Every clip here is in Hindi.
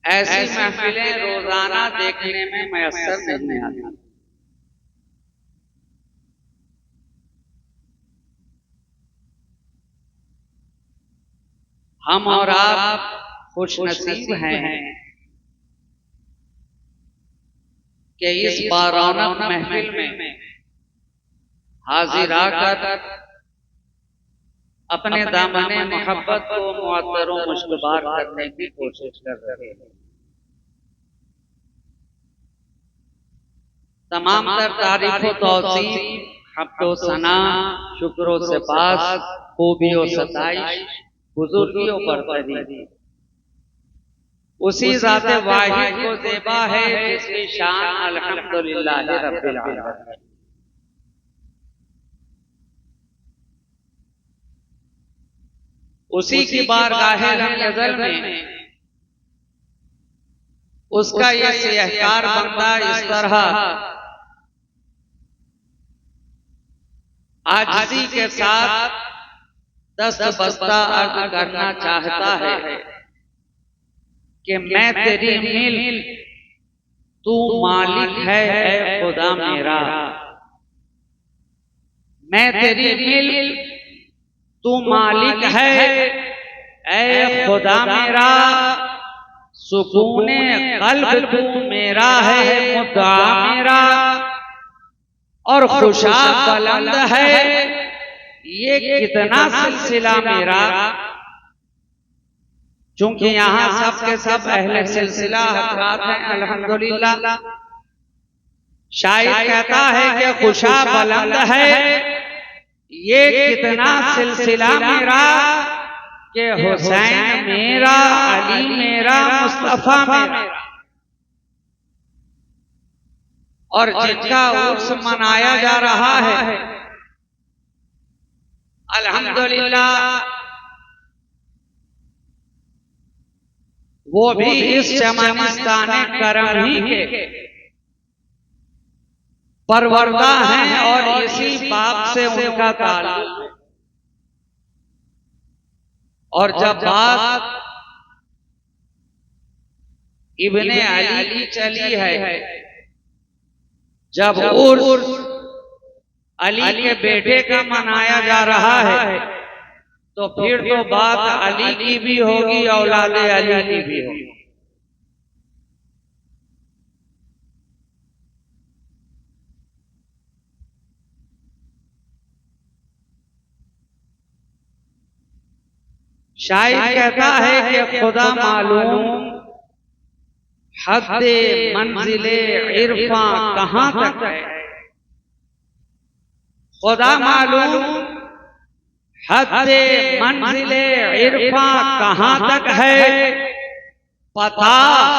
ऐसी महफिलें रोजाना देखने में मयस्सर नहीं आती। हम और आप खुशनसीब हैं कि इस बारौनक महफिल में हाजिर आकर अपने दामने मोहब्बत को मुअत्तर व मुश्तबार करने की कोशिश कर रहे हैं। तमाम तर तारीफ व तौसीफ, हम्द व सना, शुक्र व सिफात, खूबी व सताइश, बुजुर्गी व बरतरी उसी ज़ाते वाहिद को ज़ेबा है जिसकी शान अल्हम्दुलिल्लाह रब्बिल आलमीन। उसी की बारगाहे लम यज़ल में उसका ये सिहकार बंदा इस तरह आजिज़ी के साथ दस्त बस्ता अर्ज करना चाहता है कि मैं तेरी मिल, तू मालिक है ऐ खुदा मेरा। मैं तेरी मिल, तू मालिक है ऐ खुदा मेरा। सुकूने कल्ब तू मेरा है मुद्दा मेरा। और खुशा बुलंद है ये कितना सिलसिला मेरा। चूंकि यहाँ सब के सब अहले सिलसिला हज़रात हैं अल्हम्दुलिल्लाह। शायर कहता है कि खुशा बुलंद है ये कितना सिलसिला मेरा कि हुसैन मेरा, अली मेरा, मुस्तफा मेरा। और जिनका उर्स मनाया जा रहा है अल्हम्दुलिल्लाह वो भी इस चमनिस्ताने करम ही के परवरदा हैं और इसी बाप से उनका ताल्लुक है। और जब बात इब्ने अली की चली है, जब उर्स अली के बेटे का मनाया जा रहा है तो फिर तो बात अली की भी होगी, औलादे अली की भी होगी। शायर कहता है कि खुदा मालूम हद्दे मंजिले इरफा कहां तक है। खुदा मालूम हद्दे मंजिले इरफा कहां तक है। पता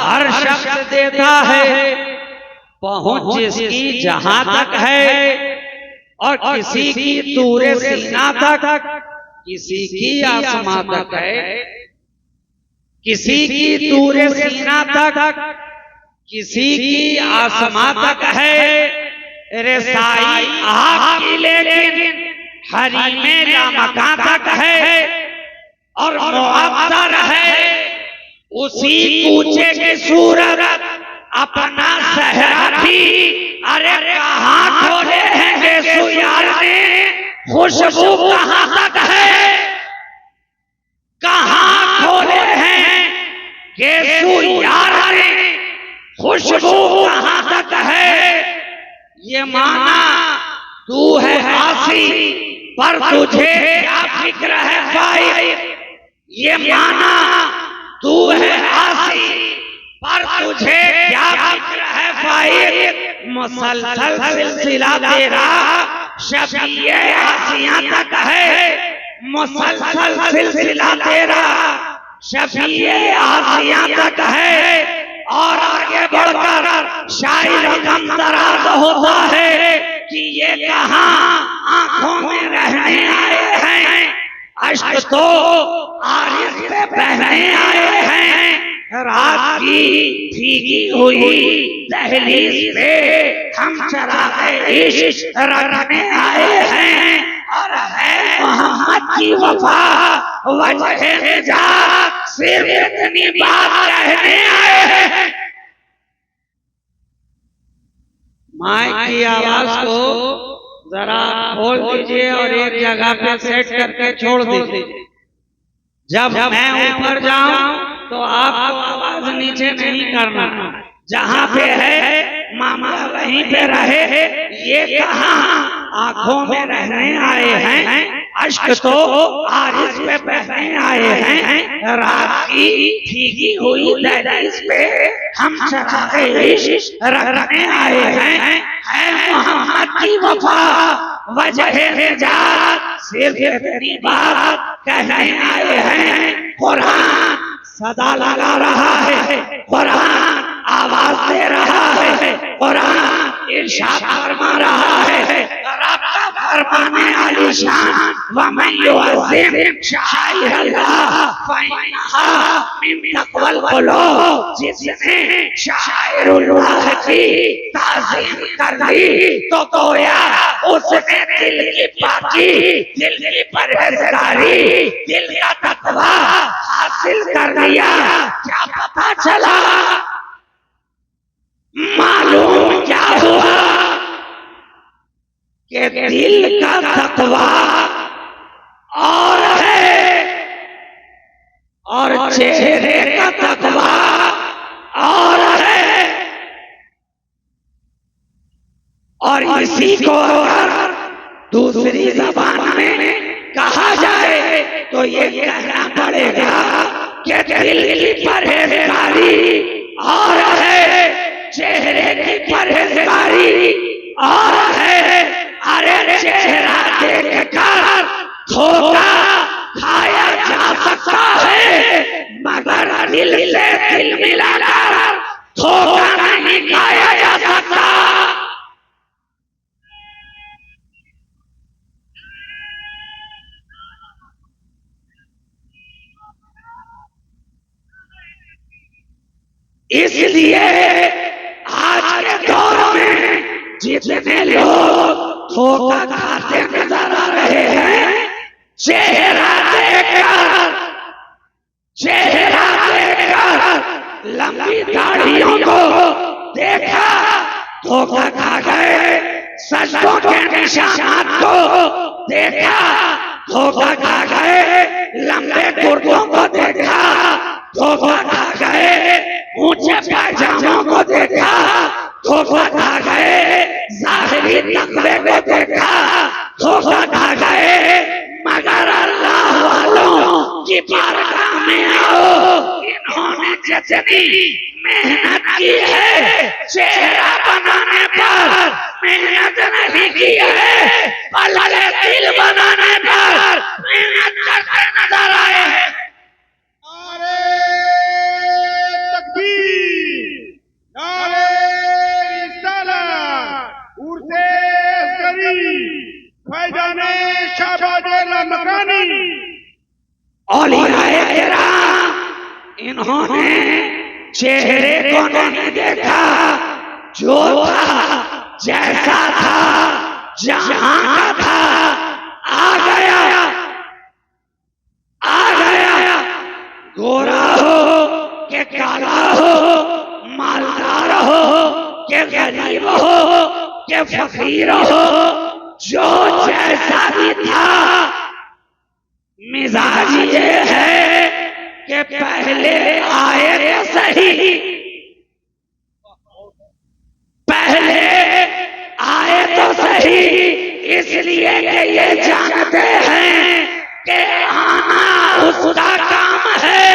हर शख्स देता है पहुंच जिसकी जहां तक है। और किसी की तूरे सीना तक, किसी की आसमां तक है। किसी की तूरे सीना तक, किसी की आसमां तक है। रसाई आग की लेकिन हरी में लामकां तक है। और मुअत्तर है उसी कूचे की सूरत अपना सहरा भी। अरे कहाँ खोले हैं गेसु यार ने, खुशबू कहाँ तक है। कहाँ खोले हैं गेसु यार ने, खुशबू कहाँ तक है। ये माना तू है आसी पर तुझे क्या फिक्र है भाई। ये माना तू है आसी पर तुझे क्या फिक्र है भाई। मुसलसल सिलसिला तेरा शबीए आसियां तक है। मुसलसल सिलसिला तेरा शबीए आसियां तक है। और आगे बढ़कर शायर गम दराज होता है कि ये कहाँ आंखों में रहने आए हैं। अश्क तो आरिज़ पे बहने आए हैं। रात की भीगी हुई दहलीज पे हम चराग़े इश्क रखने आए हैं। और है मोहम्मद की वफा वजह निजात सिर्फ इतनी बात कहने आए माइक की आवाज को जरा खोल दीजिए और एक जगह पे सेट करके छोड़ दीजिए। जब मैं ऊपर जाऊं तो आपको आवाज नीचे नहीं करना। जहां पे है मामला वहीं पे रहे। ये कहां आंखों में रहने आए हैं, अश्क तो आरिस पे बहने आए हैं। रात की भीगी हुई दहलीज पे हम चरागे इश्क रखने आए हैं। है मोहम्मद की वफा वजह निजात, सिर्फ इतनी बात कहने आए हैं। कुरान सदा लगा रहा है, कुरान आवाज दे रहा है, कुरान इरशाद फरमा रहा है। रब का फरमाने आलिशान वमन युअज़्ज़िम शाइरल्लाह फइन्नहा मिन तक़वल क़ुलूब, जिसने शाइरुल्लाह की ताज़ीम कर दी तो गोया उसने दिल की पाकी, दिल की परहेज़गारी, दिल का तक़वा हासिल कर लिया। क्या पता चला, मालूम क्या हुआ कि दिल का तक़वा और है और चेहरे का तक़वा और है। और इसी को अगर दूसरी ज़बान में कहा जाए तो ये कहना पड़ेगा कि दिल की परहेज़गारी और है, चेहरे की परहेज़गारी और है। अरे चेहरा देखकर धोखा खाया जा सकता है, मगर दिल से दिल मिलाकर धोखा नहीं खाया जा सकता। इसलिए आज के दौर में जितने लोग धोखा खाते नजर आ रहे हैं, चेहरा देखकर लंबी दाढ़ियों को देखा धोखा खा गए, सजदों के निशानात को देखा धोखा खा गए, लंबे कुर्तों को देखा धोखा खा गए, ऊंचे पायजामों को देखा धोखा खा गए, ज़ाहिरी तकवे को देखा धोखा खा गए। मगर अल्लाह वालों की बारगाह में आओ, इन्होंने जितनी मेहनत की है चेहरा बनाने पर मेहनत नहीं की है, बल्कि दिल बनाने पर मेहनत करते नजर आए हैं। इन्होंने चेहरे को नहीं देखा, जो था जैसा था जहां का था आ गया। गोरा हो के काला हो, मालदार हो के गरीब हो के फकीर हो, जो जैसा भी था मिजाज ये है कि पहले आए तो सही, पहले आए तो सही, इसलिए कि ये जानते हैं कि आना उसका काम है,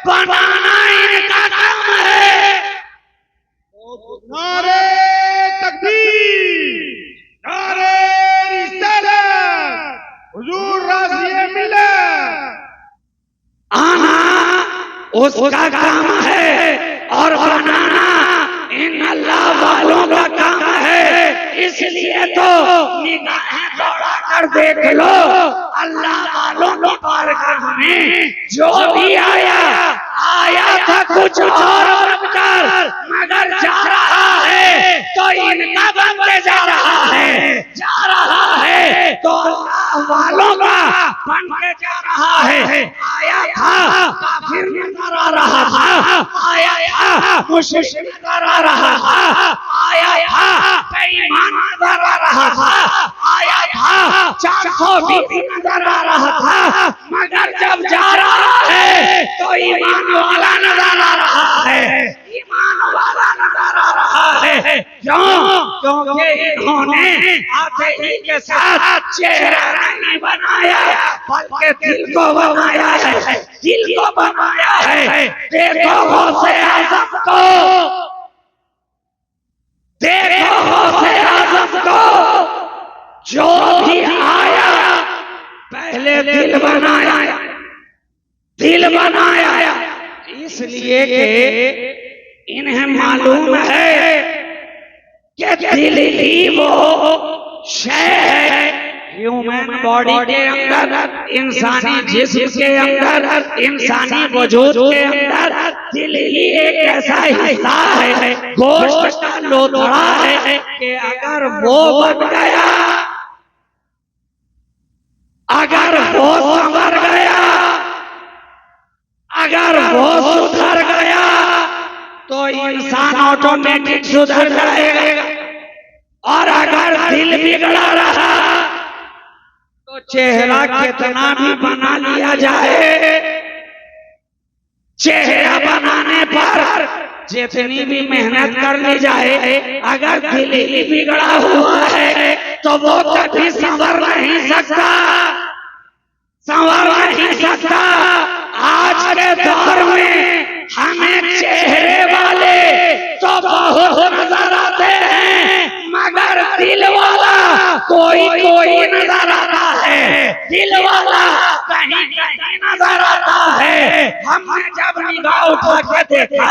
बनाना इनका काम है। नारे तकबीर, नारे रिसालत, हुजूर राज़िए मिल्लत। आना उसका काम है और बनाना इन अल्लाह वालों का काम है। इसलिए तो निगाहें दौड़ा कर देख लो, अल्लाह वालों की बारगाह में जो भी आया था कुछ और बनकर, मगर जा रहा है तो इनका बनके जा रहा है, तो अल्लाह वालों का बनके जा रहा है। आया था काफिर नजर आ रहा था, आया था मुश्रिक नजर आ रहा था, आया था बेईमान नजर आ रहा था, आया था 420 नजर आ रहा था, मगर जब जा रहा है तो ईमान वाला नजर आ रहा है, ईमान वाला नजर आ रहा है। क्यों? क्योंकि इन्होंने आते ही के साथ चेहरा नहीं बनाया, बल्कि दिल को बनाया है, दिल को बनाया है। देखो गौसे आज़म को, देखो गौसे आज़म को, जो भी आया पहले दिल बनाया, दिल बनाया, इसलिए कि इन्हें मालूम है कि दिल ही वो शय है ह्यूमन बॉडी के अंदर, इंसानी जिस्म के अंदर, इंसानी वजूद के अंदर दिल ही एक ऐसा हिस्सा है, गोश्त का लोथड़ा है कि अगर वो बन गया, अगर वो संवर गया, अगर वो सुधर गया तो इंसान ऑटोमेटिक सुधर जाएगा। और अगर दिल बिगड़ा रहा तो चेहरा कितना भी बना लिया जाए, चेहरा बनाने पर जितनी भी मेहनत कर ली जाए, अगर दिल ही बिगड़ा हुआ है तो वो कभी संवर नहीं सकता, संवर नहीं सकता। आज के दौर में हमें चेहरे वाले तो बहुत नजर आते हैं, मगर दिल वाला कोई कोई नजर आता है, दिल वाला कहीं कहीं नजर आता है। हमने जब निगाह उठा के देखा,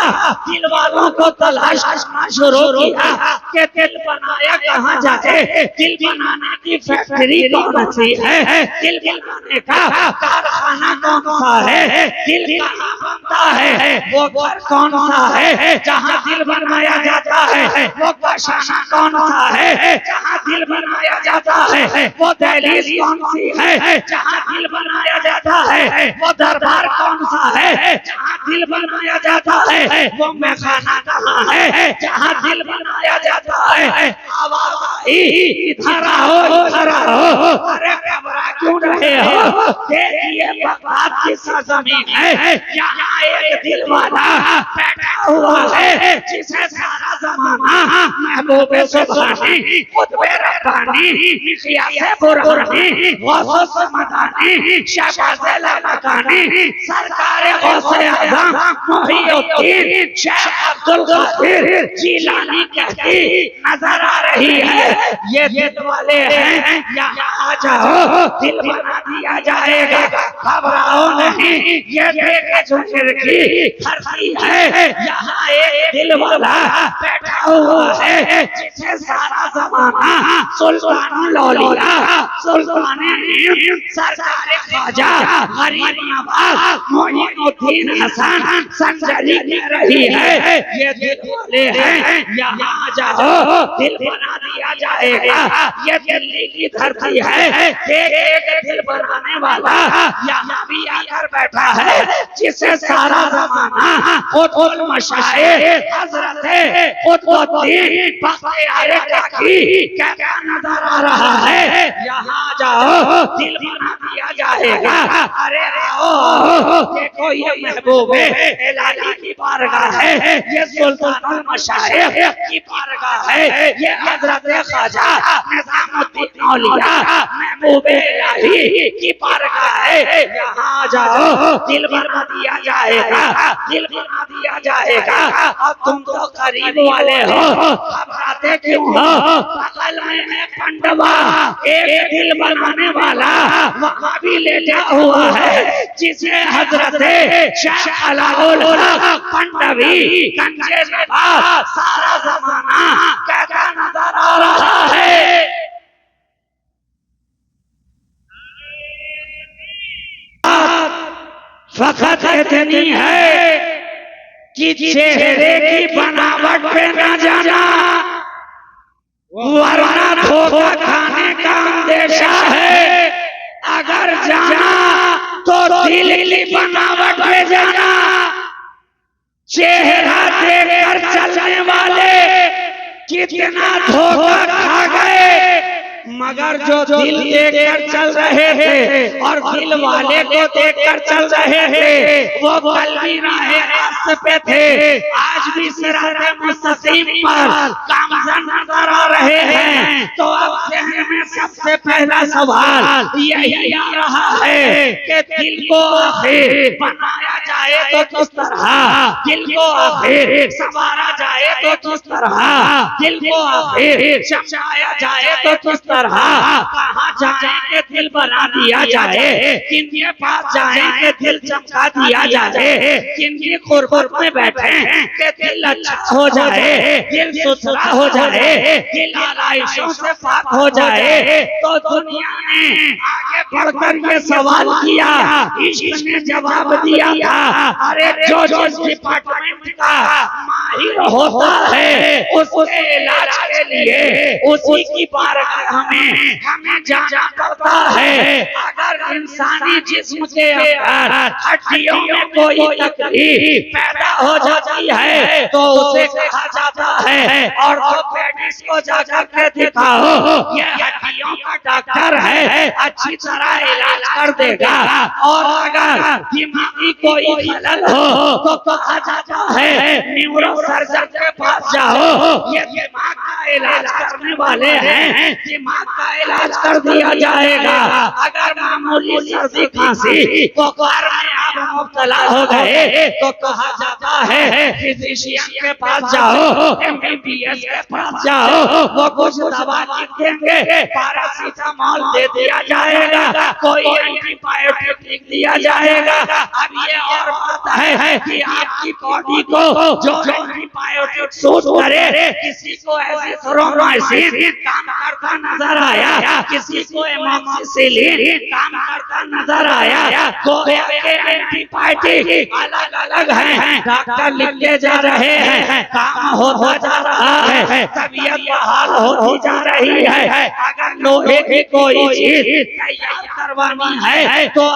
दिल वालों को तलाश करना शुरू किया कि दिल बनाया कहाँ जाए, दिल बनाने की फैक्ट्री कौन सी है, दिल बनाने का कारखाना कौन सा है, दिल कहाँ बनता है, वो घर कौन सा है जहाँ दिल बनाया जाता है, वो गशाना कौन सा है जहाँ दिल बनाया जाता है, वो दहलीज कौन सी है जहाँ दिल बनाया जाता है, वो दरबार कौन सा है जहाँ दिल बनाया जाता है, वो मैखाना कहाँ है जहाँ दिल बनाया जाता है। आवाज इधर आओ, इधर आओ, अरे घबरा क्यों रहे हो? देखिए बगदाद की सरजमीन है, यहाँ एक दिल वाला बैठा हुआ है जिसे सारा जमाना महबूबे सुभानी, खुतबे रब्बानी, निशियाते बुरहानी, गौसे समदानी, शहबाज़े लकानी, सरकारे गौसे आज़म मोहिउद्दीन शेख अब्दुल कादिर जीलानी कहती नजर आ रही है। ये दिल वाले हैं, यहाँ आ जाओ, दिल बना दिया जाएगा, घबराओ नहीं। ये देखे जो खिड़की धरती है, यहाँ एक दिल वाला बैठा हुआ है जिसे सारा जमाना सुल्तान लौलिया, सुल्तान सरकारे ख्वाजा गरीब नवाज मोइनुद्दीन हसन संजरी कह रही है। ये दिल वाले हैं, यहाँ आ जाओ, दिल बना दिया जाएगा। ये दिल्ली की धरती है, एक दिल बनाने वाला यहाँ भी आकर बैठा है जिसे सारा जमाना खुद मशाइख हजरत कुतुबुद्दीन बख्तियार काकी क्या नजर आ रहा है। यहाँ जाओ, दिल बना दिया जाएगा। अरे आओ, देखो ये महबूबे इलाही की बारगाह है, ये सुल्तानुल मशाइख की बारगाह है, ये हजरत ख्वाजा निजामुद्दीन औलिया महबूबे इलाही की बारगाह है। यहाँ जाओ, दिल बना दिया जाएगा, दिल बना दिया जाएगा। अब तुम तो करीब वाले हो, घबराते क्यों हो? बगल में एक पंडवा, एक दिल बनाने वाला वहाँ भी लेटा हुआ है जिसे हजरत शेख अलाउल हक पंडवी गंजे में सारा जमाना कैसा नजर आ रहा है। फकत इतनी है कि चेहरे की बनावट पे न जाना, वरना धोखा खाने का अंदेशा है। अगर जाना तो दिल की बनावट पे जाना। चेहरा देखकर चलने वाले कितना धोखा खा गए, मगर जो दिल देखकर चल रहे थे और दिल वाले को देखकर चल रहे थे वो कल भी राहे रास्ते पे थे, आज भी सिराते मुस्तकीम पर गामज़न नजर आ रहे हैं। तो अब ज़हन में सबसे पहला सवाल यही आ रहा है कि दिल को आखिर बनाया जाए तो किस तरह, दिल को आखिर संवारा जाए तो किस तरह, दिल को आखिर चमकाया जाए तो किस तरह, कहाँ जाए के दिल बना दिया जाए, किनके पास जाए के दिल चमका दिया जाए, किनकी कुर्बत में बैठे के दिल अच्छा हो जाए, दिल सुथरा हो जाए, दिल आलाइशों से पाक हो जाए। तो दुनिया ने आगे बढ़कर ये सवाल किया, इश्क ने जवाब दिया था, अरे जो जिस डिपार्टमेंट का माहिर होता है उसके इलाज के लिए उसी की बारगाह हमें जाना पड़ता है। अगर इंसानी जिस्म के अंदर हड्डियों में कोई तकलीफ पैदा हो जाती है तो उसे कहा जाता है ऑर्थोपेडिक्स को जाकर के दिखाओ, ये हड्डियों का डॉक्टर है, अच्छी तरह इलाज कर देगा। और अगर दिमागी कोई खलल हो तो कहा जाता है न्यूरो सर्जन के पास जाओ, ये दिमाग का इलाज करने वाले हैं, दिमाग का इलाज कर दिया जाएगा। अगर मामूली सर्दी खांसी बुखार में आप मुब्तला हो गए तो कहा जाता है फिजिशियन के पास जाओ, MBBS के पास जाओ, वो कुछ दवा लिख देंगे, पैरासीटामोल दे दिया जाएगा, कोई एंटीबायोटिक लिख दिया जाएगा। अब ये और बात है कि आपकी बॉडी को जो एंटीबायोटिक सूट करे, किसी को एजिथ्रोमाइसिन काम करता नजर आया, किसी को एमोक्सिसिलिन काम करता नजर आया, गोया के एंटीबायोटिक अलग अलग हैं, डॉक्टर लिखते जा रहे हैं, काम होता जा रहा है, तबीयत बहाल होती जा रही है। अगर लोहे की कोई चीज तैयार करवानी है तो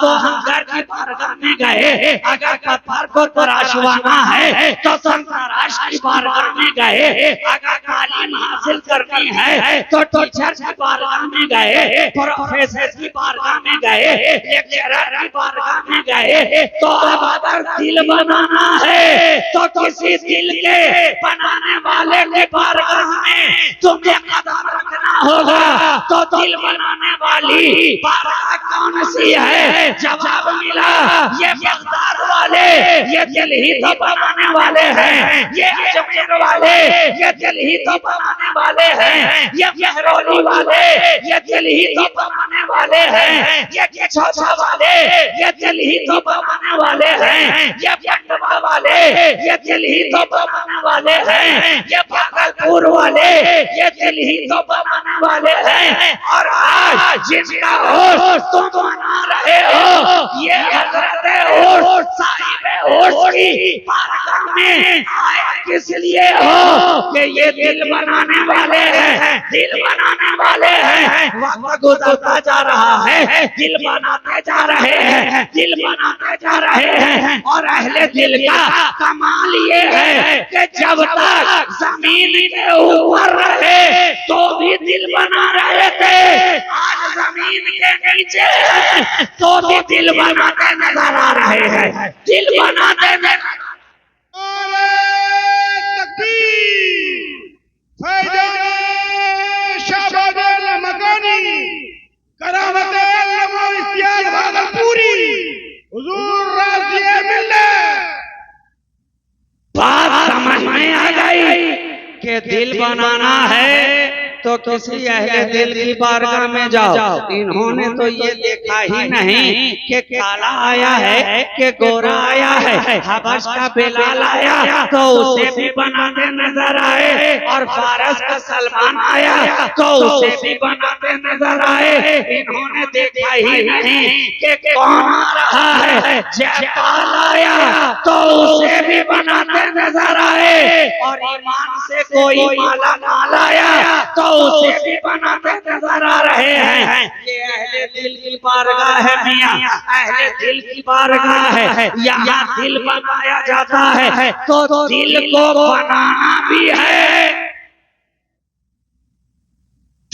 घर की बारगाह में गए, अगर पत्थर को तराशवाना है तो तराश की बारगाह में गए, अगर तालीम हासिल करनी है तो टीचर की बारगाह में गए, प्रोफेसर की बारगाह में गए, लेक्चरर की बारगाह में गए। तो अब अगर दिल बनाना है तो किसी दिल के बनाने वाले की बारगाह में तुम्हें कदम रखना होगा। तो दिल बनाने वाली बारगाह कौन सी है? जवाब मिला ये बगदाद वाले, ये दिल ही तो बनाने वाले हैं, ये अजमेर वाले, ये दिल ही तो बनाने वाले हैं, ये महरौली वाले, ये दिल ही तो बनाने वाले हैं, ये छौछा वाले, ये दिल ही तो बनाने वाले हैं, ये पंडवा वाले, ये दिल ही तो बनाने वाले हैं, ये भागलपुर वाले, ये दिल ही तो बनाने वाले हैं। और आज जिनका होश तुम बना रहे हो ये हजरत होश साहिब होश की बारगाह में आया किस लिए हो कि ये दिल बनाने वाले हैं, दिल बनाने वाले हैं। वक्त गुजरता जा रहा है, दिल बनाते जा रहे हैं, दिल बनाते जा रहे हैं। और अहले दिल का कमाल ये है कि जब तक जमीन के ऊपर रहे तो भी दिल बना रहे थे, आज जमीन के नीचे तो भी दिल बनाते नजर आ रहे हैं, दिल बनाते नजर। बात समझ में आ गई कि दिल बनाना है तो किसी अहले दिल की बारगाह में जाओ। इन्होंने तो ये देखा ही नहीं कि काला आया है कि गोरा आया है, हबश का बिलाल आया तो उसे भी बनाते नजर आए, और फारस का सलमान आया तो उसे भी बनाते नजर आए। इन्होंने देखा ही नहीं कि कौन आ रहा है, जयपाल आया तो उसे भी बनाते नजर आए, और ईमान से कोई माला माल आया तो उसे भी बनाते नजर आ रहे हैं। ये अहले दिल की बारगाह है मियां, अहले दिल की बारगाह है, यहाँ दिल बनाया जाता है। तो दिल को बनाना भी है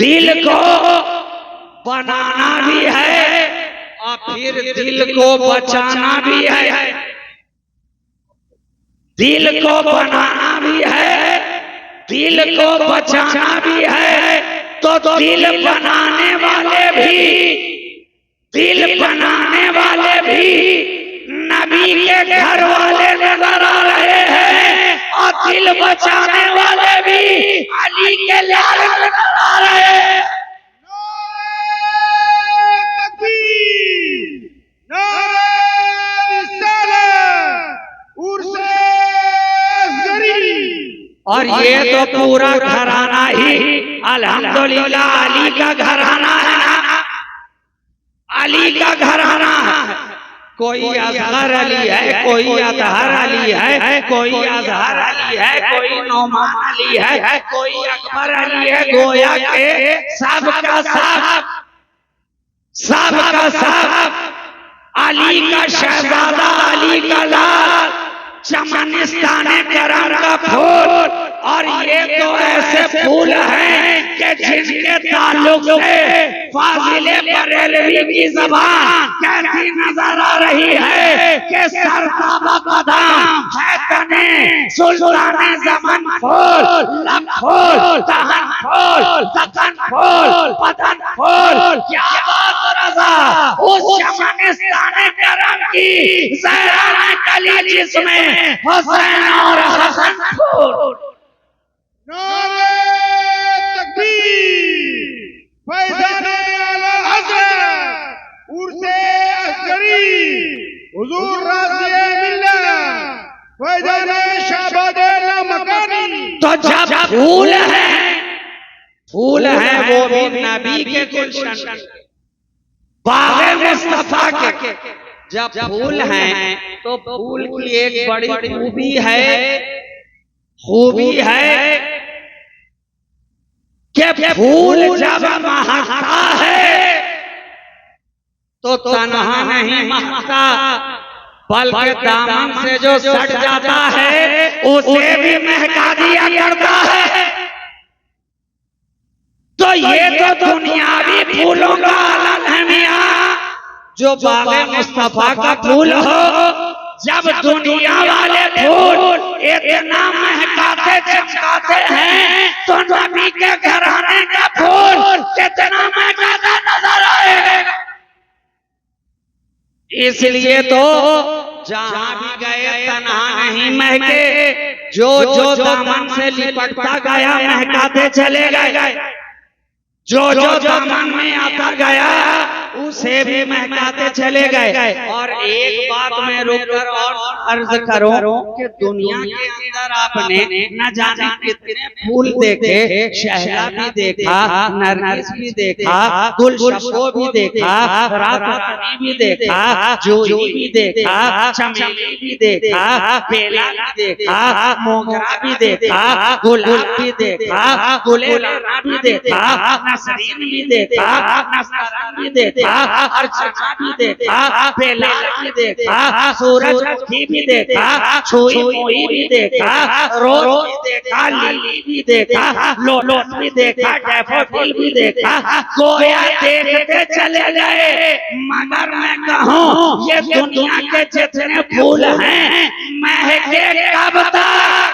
दिल को बनाना भी है और फिर दिल को बचाना भी है। दिल को बनाना भी है, दिल को बचाना भी है। तो दिल बनाने वाले भी नबी के घर वाले नजर आ रहे हैं और दिल बचाने वाले भी अली के लाल नजर आ रहे हैं। और ये तो पूरा घराना ही अल्हम्दुलिल्लाह अली का घराना है ना, अली का घराना है। कोई असगर अली है, कोई अतहर अली है, कोई अजहर अली है, कोई नौमान अली है, कोई अकबर अली है। गोया के सबका सब अली का शहजादा, अली का लाल, चमनिस्ताने करम का फूल। और ये तो ऐसे फूल हैं कि जिनके ताल्लुक से फाजिले बरेलवी की ज़बान कहती नजर आ रही है कि सरताबा कदम है तने सुल्ताने ज़मान फूल, लब फूल, तहन फूल, तकन फूल, पतन फूल। क्या बात रज़ा उस चमनिस्ताने करम की ज़हरा कली जिसमें हुसैन और हसन फूल। नारे तकबीर, फैज़ाने अलल हसन, उर्से असगरी, हुजूर राज़िए मिल्लत, फैज़ाने शाहबादे लामकानी। तो जब फूल है वो भी नबी के गुलशन, बाग़े मुस्तफा के। जब फूल हैं तो फूल की एक बड़ी खूबी है कि फूल जब महकता है तो तन्हा नहीं महकता, बल्कि दामन से जो सट जाता है उसे भी महका दिया करता है। तो ये तो दुनियावी फूलों का आलम है मियां। जो बाग़े मुस्तफा का फूल हो, जब दुनिया वाले फूल इतना महकाते चमकाते हैं तो नबी के घराने का फूल कितना महकाता नजर आएगा। इसलिए तो जहां भी गए तन्हा नहीं महके, जो दामन से लिपटता गया महकाते चले गए, जो दामन में आता गया उसे भी महकाते चले गए। और एक बात में रुककर और अर्ज करूं कि दुनिया के अंदर आपने न जाने कितने फूल देखे, शहला भी देखा, नरगिस भी देखा, गुलशबो भी देखा, रातरानी भी देखा, जूही भी देखा, चमेली भी देखा, बेला भी देखा, मोगरा भी देखा, गुलाब भी देखा, गुलेला भी देखा, नसरीन भी देखा, नस्तरन भी देखा, अर्चना भी देखा, बेला भी देखा, सूरजमुखी भी देखा, छुई मुई भी देखा, रोज भी देखा, लिली भी देखा, लोटस भी देखा, डैफोडिल भी देखा। गोया देखते चले गए। मगर मैं कहूँ ये दुनिया के जितने फूल हैं महके कब तक,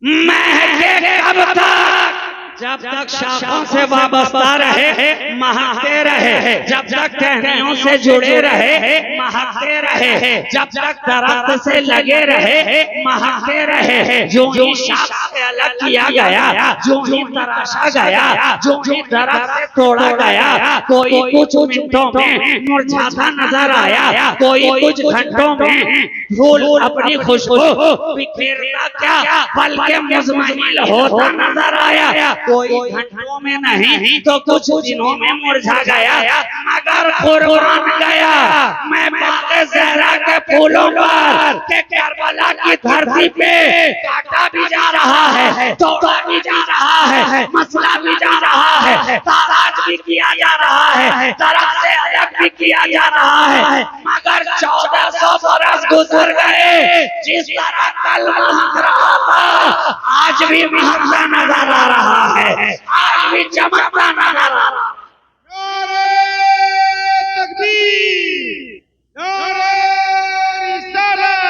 महके कब तक? जब तक शाखों से वाबस्ता रहे, महकते रहे। जब तक टहनियों से जुड़े रहे, महकते रहे। जब तक दरख्त से लगे रहे, महकते रहे। जो ही शाख से अलग किया गया, जो ही तराशा गया, जो ही दरख्त से तोड़ा गया, कोई कुछ मिनटों में मुरझाता नजर आया, कोई कुछ घंटों में फूल अपनी खुशबू बिखेरता क्या बल्कि मुज़म्मिल होता नजर आया। कोई घंटों में नहीं तो कुछ दिनों में मुरझा गया, मगर कुर्बान गया मैं बाग़े ज़हरा के फूलों पर के करबला की धरती पे काटा भी जा रहा है, तोड़ा भी जा रहा है, मसला भी जा रहा है, ताराज भी किया जा रहा है, तरफ से अलग भी किया जा रहा है, मगर 1400 बरस गुजर गए। जिस तरह कल महक रहा था आज भी महकता नजर आ रहा है, आज भी चमकता नजर आ रहा है। नारे तकबीर, नारे रिसालत,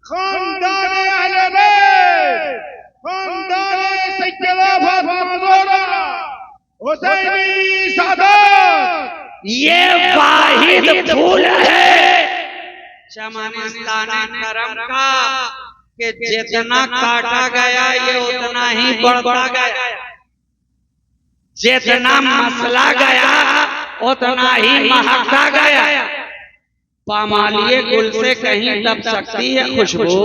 खानदान अहले बैत, खानदान सैयदा फातिमा ज़हरा, हुसैनी सादत, ये वाहिद फूल है चमनिस्तान करम का कि जितना काटा गया ये उतना ही बढ़ता गया, जितना मसला गया उतना ही महकता गया। पामालिए गुल से कहीं दब सकती है खुशबू,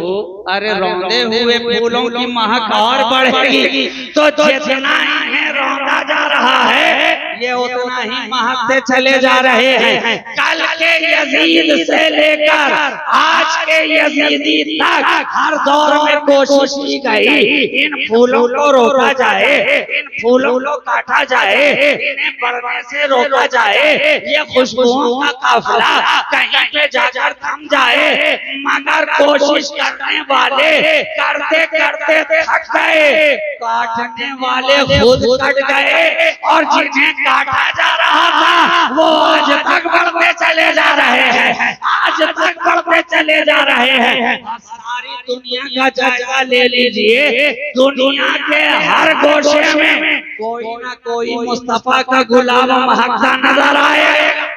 अरे रौंदे हुए फूलों की महक और बढ़ेगी। तो जितना इन्हें रौंदा जा रहा है ये उतना ही महकते चले जा रहे हैं। कल के यजीद से लेकर आज के यजीदी तक हर दौर में कोशिश की गई इन फूलों को रोका जाए, इन फूलों को काटा जाए, इन्हें बढ़ने से रोका जाए, ये खुशबुओं का काफिला कहीं पे जाकर थम जाए। मगर कोशिश करने वाले करते करते थक गए, काटने वाले खुद कट गए, और जिन्हें काटा जा रहा था वो आज तक बढ़ते चले जा रहे हैं, आज तक बढ़ते चले जा रहे हैं। सारी दुनिया का जायजा ले लीजिए, दुनिया के हर गोशे में कोई ना कोई मुस्तफा का गुलाम महकता नजर आएगा,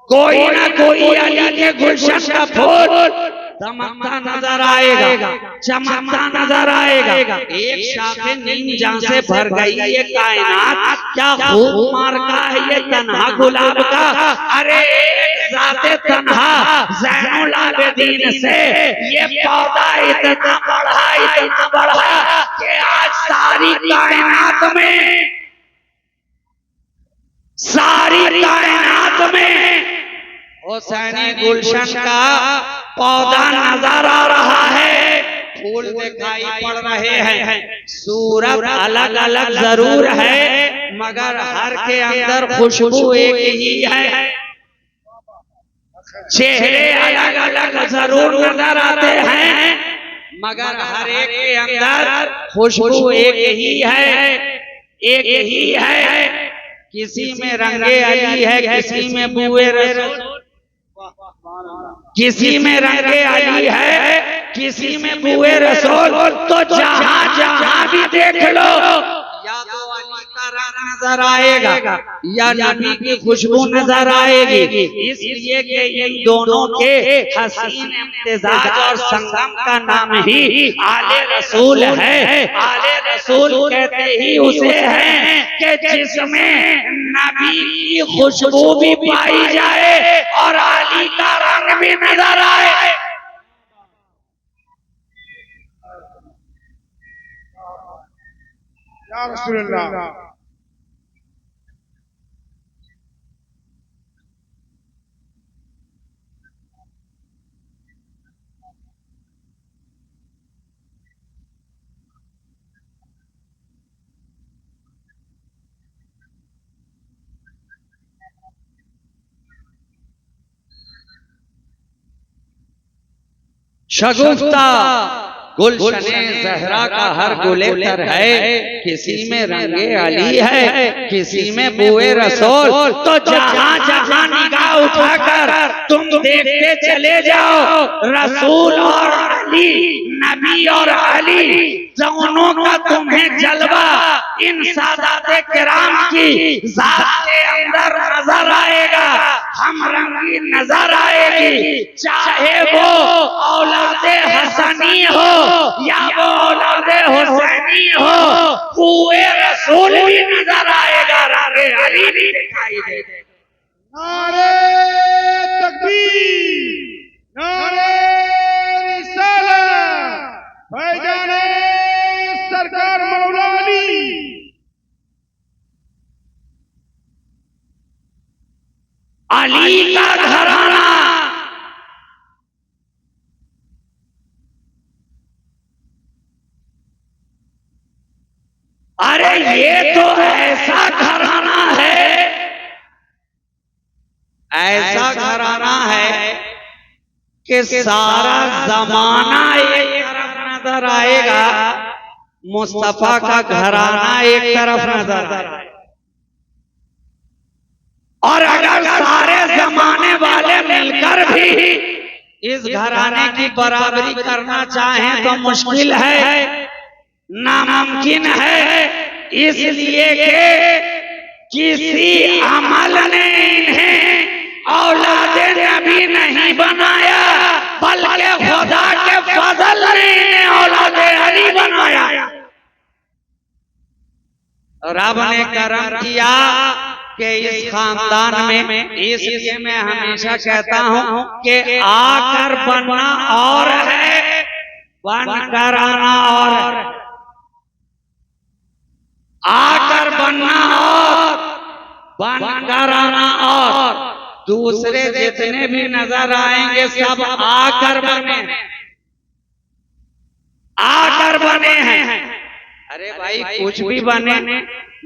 कोई ना कोई अली के गुलशन का फूल दमकता नजर आएगा, चमकता नजर आएगा। एक शाखे नीम जान से भर गई ये कायनात, क्या खूब मार्का है ये तन्हा गुलाब का। अरे जाते तन्हा ज़ैनुल आबिदीन से ये पौधा इतना बढ़ा कि आज सारी कायनात में हुसैनी गुलशन का पौधा नजर आ रहा है, फूल दिखाई पड़ रहे हैं, सूरत अलग अलग जरूर है मगर हर के अंदर खुशबू एक ही है। चेहरे अलग अलग जरूर नजर आते हैं मगर हर एक के अंदर खुशबू एक ही है, एक ही है। किसी में रंगे अली है, किसी में बुए रसूल, किसी में रंगे अली है, किसी में बुए रसूल। तो जहां जहां भी देख लो या तो अली का रंग नजर आएगा या नबी की खुशबू नजर आएगी। इसलिए कि इन दोनों के हसीन इम्तिजाज और संगम का नाम ही आले रसूल है। आले रसूल कहते ही उसे है कि जिसमें नबी की खुशबू भी पाई जाए और अली का रंग भी नजर आए। या रसूलल्लाह। शगुफ्ता गुलशने ज़हरा का हर गुलेतर है, किसी में रंगे अली है, किसी में बुए रसूल। तो जहां जहां निगाह उठाकर तुम देखते चले जाओ, रसूल और अली, नबी और अली दोनों का तुम्हें जलवा इन सादाते किराम की जात के अंदर नजर आएगा, हम रंगी नजर आएगी। चाहे वो औलादे हसनी हो या वो औलादे हुसैनी हो, बुए रसूल भी नजर आएगा, रंगे अली भी दिखाई देगा। नारे तकबीर, नारे रिसालत, फैजाने सरकार मौला अली। अली का घराना अरे ये तो ऐसा घराना है, ऐसा घराना है कि सारा जमाना एक तरफ नजर आएगा, मुस्तफा का घराना एक तरफ नजर आएगा। और अगर सारे जमाने वाले मिलकर भी इस घराने की बराबरी करना चाहें तो मुश्किल है, नामुमकिन है, इसलिए कि किसी अमल ने इन्हें औलादे नबी नहीं बनाया, बल्कि खुदा के फजल ने इन्हें औलादे अली बनाया। रब ने करम किया कि इस खानदान में, इसलिए मैं हमेशा कहता हूं कि आकर बनना और है, बनकर आना और, आकर बनना और बनकर आना और। दूसरे जितने भी नजर आएंगे सब आकर बने, आकर बने हैं। अरे भाई कुछ भी बने,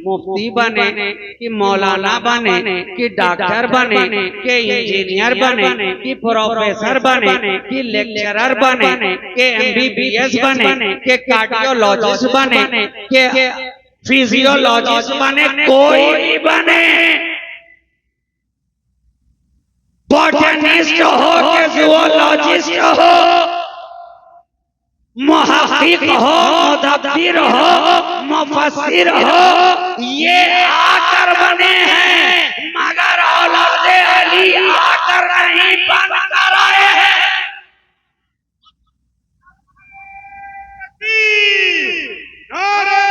मुफ्ती बने कि मौलाना बने कि डॉक्टर बने कि इंजीनियर बने कि प्रोफेसर बने कि लेक्चरर बने कि एमबीबीएस बने कि कार्डियोलॉजिस्ट बने कि फिजियोलॉजिस्ट बने, कोई भी बने, बॉटनिस्ट हो कि जूलॉजिस्ट हो, मुहक्किक हो, मुदब्बिर हो, मुफस्सिर हो, ये आकर बने हैं, मगर औलादे अली आकर नहीं बनकर आए हैं। नारे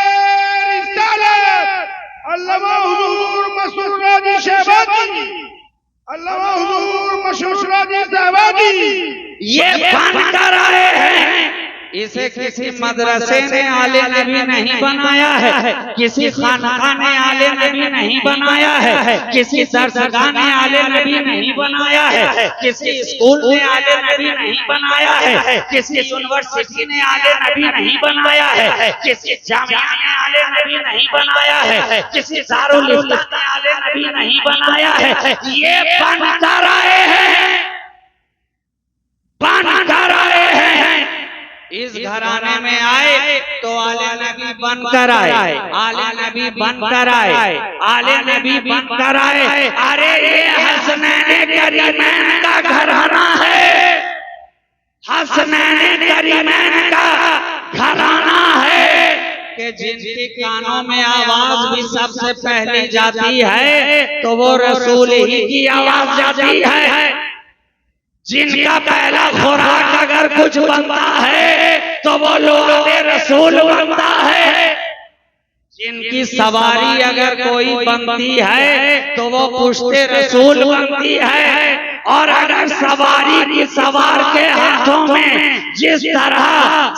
रिसालत, अल्लामा हुजूर मशहूर राजी शहबादी, अल्लामा हुजूर मशहूर राजी शहबादी, ये बनकर आए हैं। इसे किसी मदरसे ने आले नबी नहीं बनाया है, किसी खानका ने आले नबी नहीं बनाया है, किसी दरसगाह ने आले नबी नहीं बनाया है, किसी स्कूल ने आले नबी नहीं बनाया है, किसी यूनिवर्सिटी ने आले नबी नहीं बनाया है, किसी जामिया ने आले नबी नहीं बनाया है, किसी दारुल इफ्ता ने आले नबी नहीं बनाया है। ये बनकर आए हैं, बनकर आए हैं। इस घराने में आए तो आले नबी बनकर आए, आले नबी बनकर आए, आले नबी बनकर आए। अरे ये हसनैन करीमैन का घराना है, हसनैन करीमैन का घराना है कि जिनके कानों में आवाज भी सबसे पहले जाती है तो वो रसूल ही की आवाज जाती है। जिनका पहला खुराक अगर कुछ बनता है तो वो लोगे रसूल बनता है। जिनकी सवारी अगर कोई बनती है तो वो पुश्ते रसूल बनती है। और अगर सवारी की सवार के हाथों में जिस तरह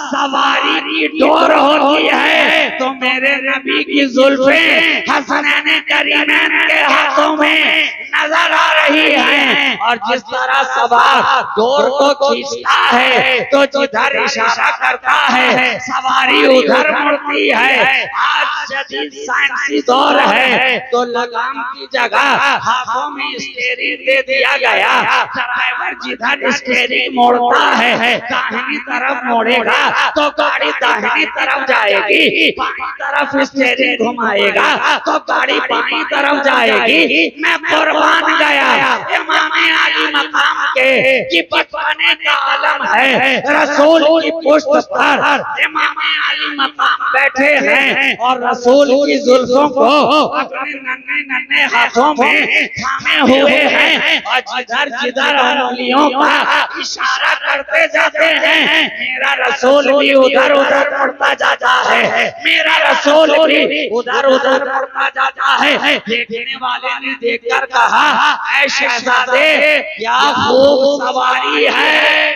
सवारी की डोर होती है तो मेरे नबी की जुल्फें हसनैन करीमैन के हाथों में नजर आ रही हैं। और जिस तरह सवार डोर को खींचता है तो जिधर इशारा करता है सवारी उधर मुड़ती है। आज जदीद साइंसी दौर है तो लगाम की जगह हाथों में स्टीयरिंग दे दिया गया। ड्राइवर जिधर स्टीयरिंग मोड़ता है दाहिनी तरफ मोड़ेगा तो गाड़ी दाहिनी तरफ जाएगी, बाईं तरफ स्टीयरिंग घुमाएगा तो गाड़ी बाईं तरफ जाएगी। मैं कुर्बान गया इमाम अली मकाम के कि बचपने का आलम है। रसूल की पुष्ट पर इमाम अली मकाम बैठे हैं और रसूल की जुल्फों को अपने नन्हे नन्हे हाथों में थामे हुए हैं। और जिधर जिधर अंगुलियों का इशारा करते जाते हैं मेरा रसूल भी उधर उधर मुड़ता जाता है, मेरा रसूल भी उधर उधर मुड़ता जाता है। देखने वाले ने देखकर कहा ऐ शहजादे क्या खूब सवारी है,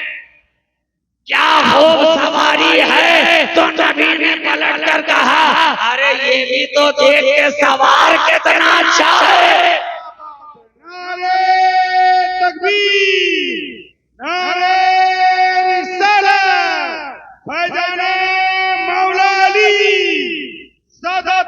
क्या खूब सवारी है। तो नबी ने पलट कर कहा अरे ये भी तो देख के सवार कितना अच्छा है। नारे तकबीर, नारे रिसालत, फैजाने मौला अली, सादा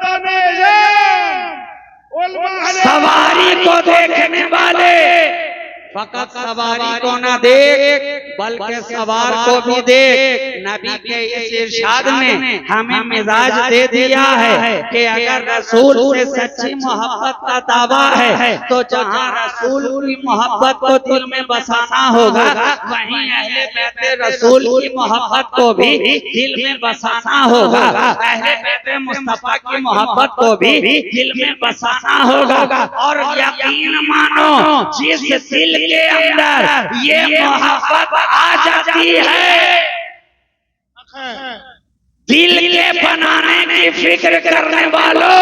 फकत सवारी को न देख बल्कि सवार को भी देख। नबी के इस इरशाद ने हमें मिजाज दे दिया है कि अगर रसूल से सच्ची मोहब्बत का दावा है तो जहाँ रसूल की मोहब्बत को दिल में बसाना होगा, वहीं अहले बैते रसूल की मोहब्बत को भी दिल में बसाना होगा। अहले बैते मुस्तफा की मोहब्बत को भी दिल में बसाना होगा। और यकीन मानो, जिस दिल के अंदर ये मोहब्बत आ जाती है, दिल के बनाने की फिक्र करने वालों,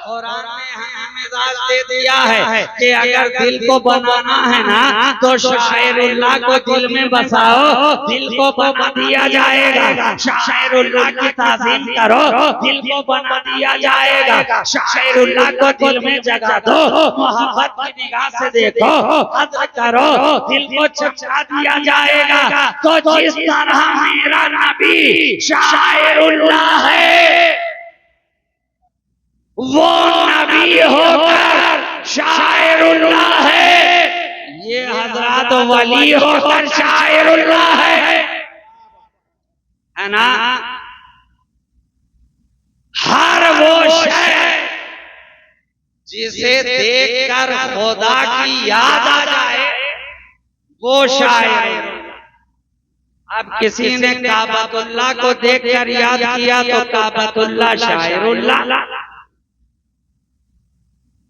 कुरान ने हमें मिजाज दे दिया है कि अगर दिल को बनाना है ना तो शायरुल्लाह को दिल में बसाओ, दिल को बना दिया जाएगा। शायरुल्लाह की ताज़ीम करो, दिल को बना दिया जाएगा। शायरुल्लाह को दिल में जगा दो, मोहब्बत की निगाह से देखो, कद्र करो, दिल को चमका दिया जाएगा। तो जिस तरह मेरा नबी शायरुल्लाह है, वो नबी होकर शायरुल्लाह है, ये हजरत वली होकर शायरुल्लाह है ना। हर वो शय जिसे देखकर खुदा की याद आ जाए वो शायर। अब किसी ने काबतुल्लाह को देखकर याद किया तो काबतुल्लाह शायरुल्लाह,